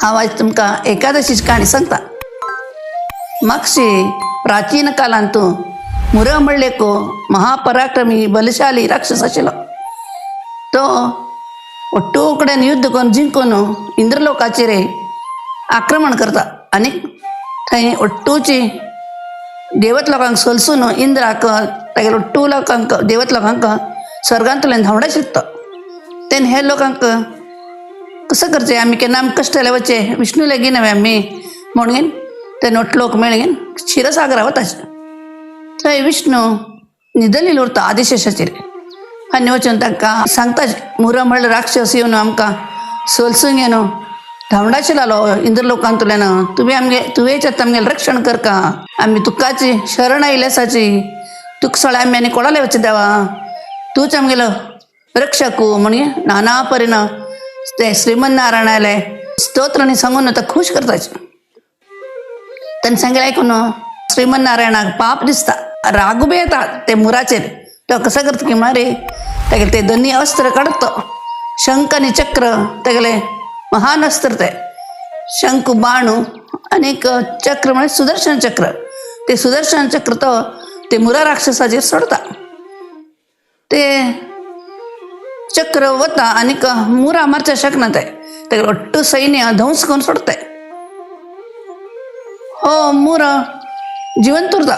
हांव आयज तुमकां एकादशीची काणी सांगता। मागशी प्राचीन कालांत मुरा म्हणले एक महापराक्रमी बलशाली राक्षस आशिल्लो। तो ओट्टू कडेन युद्ध करून जिंकून इंद्रलोकाचेर आक्रमण करता आनी थंय ओट्टूची देवत लोकांक सोलसून इंद्राक तागेले ओट्टू लोकांक देवत लोकांक स्वर्गांतल्यान धांवडा शिकता। तेन्ना हे लोकांक कसं करचें, आमी केन्ना आमी कश्टाले वचे विष्णू लेगीन आमी म्हणून ते नोट लोक मेळगीन क्षीरसागरा वताचे। थंय विष्णू न्हिदलेलो उरता आदिशेशाचेर आनी वचून तांकां सांगताचे, मुरा म्हणल्यार राक्षस येवन आमकां सोलसूंक येवन धांवडाचे लागलो इंद्रलोकांतल्यान, तुवेंच आतां आमगेलें रक्षण करका, आमी तुकाची शरण आयिल्ले आसाची, तुका सळे आमी आनी कोणाले वचे देवा, तूंच आमगेलो रक्षकू म्हणून नाना परीन ते श्रीमन नारायणाले स्तोत्रांनी सांगून तो खुश करताचे। ताणें सांगलें आयकून श्रीमन नारायणाक पाप दिसता, राग बी येता ते मुराचेर। तो कसं करता की मारे तेगेले ते दोनी अस्त्र काडत तो शंख आनी चक्र, तेगेले महान अस्त्र ते शंख बाण आनीक चक्र म्हणजे सुदर्शन चक्र, ते सुदर्शन चक्र तो ते मुरा राक्षसाचेर सोडता। ते चक्र वता आनीक मुरा मारच्या शकना ते ओट्टू सैन्य ध्वंस करून सोडताय। हो मूर जिवंत उरता,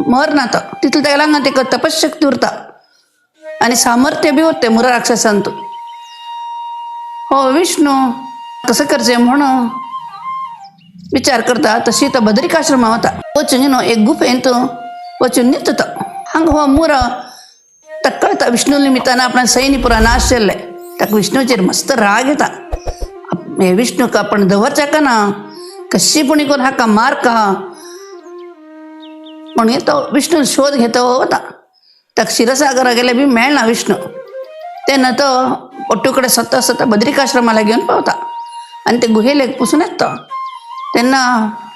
मरना तो, तितले तेगेल्या आंगांत एक तपशक्ती उरता आनी सामर्थ्य बी उरते मुरा राक्षसांत। हो विष्णू कसं करचें म्हणून विचार करता, तशी तो बद्रिकाश्रमा वता। वचून एक गुफेंत वचून न्हिदता तो। हांगा हो मूर ताका कळटा विष्णू निमित्तान आपणा सैन्य पुरा नाश केल्ले, ताका विष्णूचेर मस्त राग येता। हे विष्णूक आपण दवरचे ना, कशी पुणी करून हाका मारका म्हणून तो विष्णू शोध घेतो वता। ताका क्षीरसागरा गेले बी मेळना विष्णू। तेन्ना तो ओट्टू कडेन स्वता बद्रिकाश्रमाला घेवन पावता आनी ते गुहेलेक पुसून येता। तेन्ना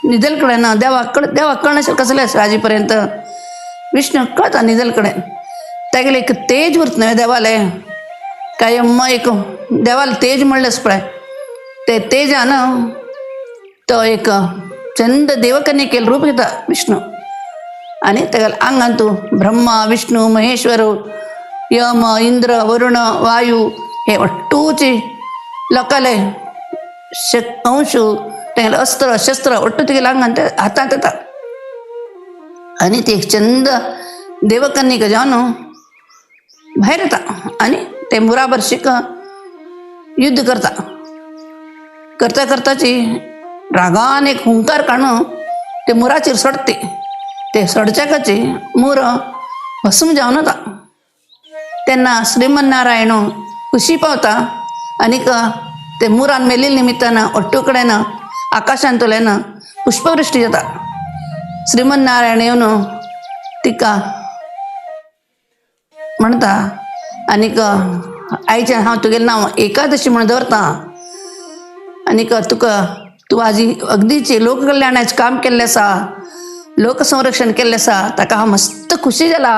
न्हिदल कडेन देवाक कळनाशिल्लें कसलें राजी पर्यंत विष्णू कळता न्हिदल कडेन तेगेले एक तेज उरता न्हय देवाले, काय एक देवाले तेज म्हणलेंच पळय, ते तेजान तो एक चंद देवकन्येकेल रूप घेता विष्णू आनी तेगेल्या आंगांत ब्रह्मा विष्णू महेश्वर यम इंद्र वरुण वायू हे ओट्टूची लोकाले अंश तेगेले अस्त्र शस्त्र ओट्टू तेगेल्या आंगांत हातांत येता आनी ती एक चंद देवकन्येक जावन भायर येता आनी ते मुरा बरशीक युद्ध करता करताची रागान एक हुंकार काडून ते मुराचेर सोडते। ते सोडच्याकाची मूर भस्म जावन वता। तेन्ना श्रीमन नारायण खुशी पावता आनीक ते मुरान मेलिल्ले निमित्तान ओट्टू कडेन आकाशांतल्यान पुष्पवृश्टी जाता। श्रीमन नारायण येवन तिका म्हणटा आनीक आयच्यान हांव तुगेलें नांव एकादशी म्हूण दवरता आनीक तूं आजी अगदीची लोककल्याणाचें काम केल्लें आसा, लोकसंरक्षण केल्लें आसा, ताका हांव मस्त खुशी जाला।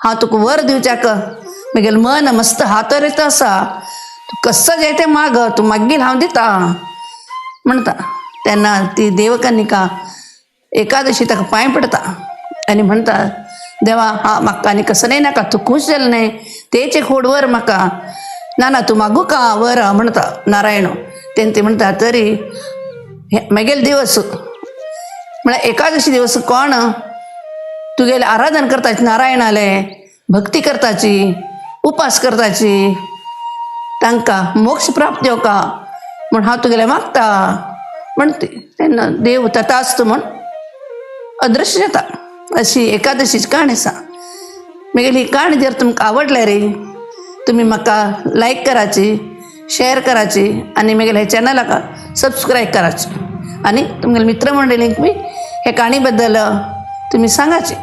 हांव तुका वर दिवच्याक म्हगेलें मन मस्त हातार येता आसा, तूं कसो जाय तें माग, तूं मागील हांव दिता म्हणटा। तेन्ना ती देवकन्यका एकादशी ताका पांय पडटा आनी म्हणटा, देवा हां म्हाका आनी कसलेंय नाका, तूं खूश जालें न्हय, तेच एक होड वर म्हाका, ना तूं मागू का वर म्हणटा नारायण। तेन्ना ती म्हणटा, तरी म्हगेले दिवस म्हळ्यार एकादशी दिवस कोण तुगेले आराधन करताची नारायणाले, भक्ती करताची, उपास करताची, तांकां मोक्ष प्राप्त जावका म्हूण हांव तुगेलें मागता म्हणटी। तेन्ना देव तथास्तु म्हूण अदृश्य जाता। अशी एकादशीची काणी आसा। म्हगेली ही काणी जर तुमकां आवडल्या रे, तुमी म्हाका लायक कराची, शेअर कराची आनी म्हगेल्या हे चॅनलाक सबस्क्रायब कराची आनी तुमगेले मित्र मंडळींक बी हे काणी बद्दल तुमी सांगाची।